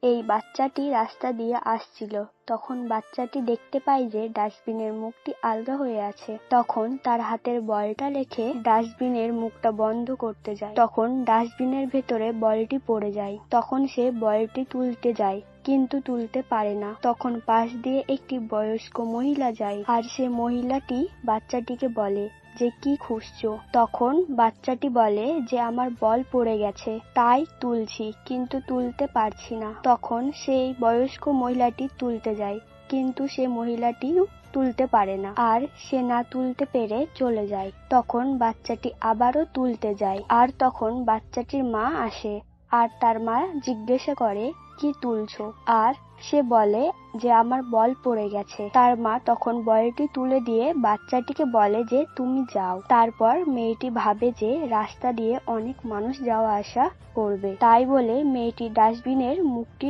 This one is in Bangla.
এই বাচ্চাটি রাস্তা দিয়ে আসছিল। তখন বাচ্চাটি দেখতে পায় যে ডাস্টবিনের মুখটি আলগা হয়ে আছে। তখন তার হাতের বলটা রেখে ডাস্টবিনের মুখটা বন্ধ করতে যায়। তখন ডাস্টবিনের ভেতরে বলটি পড়ে যায়। তখন সে বলটি তুলতে যায়, কিন্তু তুলতে পারে না। তখন পাশ দিয়ে একটি বয়স্ক মহিলা যায়, আর সে মহিলাটি বাচ্চাটিকে বলে যে কি খুঁজছো। তখন বাচ্চাটি বলে যে আমার বল পড়ে গেছে, তাই তুলছি, কিন্তু তুলতে পারছি না। তখন সেই বয়স্ক মহিলাটি তুলতে যায়, কিন্তু সে মহিলাটিও তুলতে পারে না, আর সে না তুলতে পেরে চলে যায়। তখন বাচ্চাটি আবারও তুলতে যায়, আর তখন বাচ্চাটির মা আসে, আর তার মা জিজ্ঞাসা করে কি তুলছো, আর সে বলে যে আমার বল পড়ে গেছে। তার মা তখন বলটি তুলে দিয়ে বাচ্চাটিকে বলে যে তুমি যাও। তারপর মেয়েটি ভাবে যে রাস্তা দিয়ে অনেক মানুষ যাওয়া আসা করবে, তাই বলে মেয়েটি ডাস্টবিনের মুখটি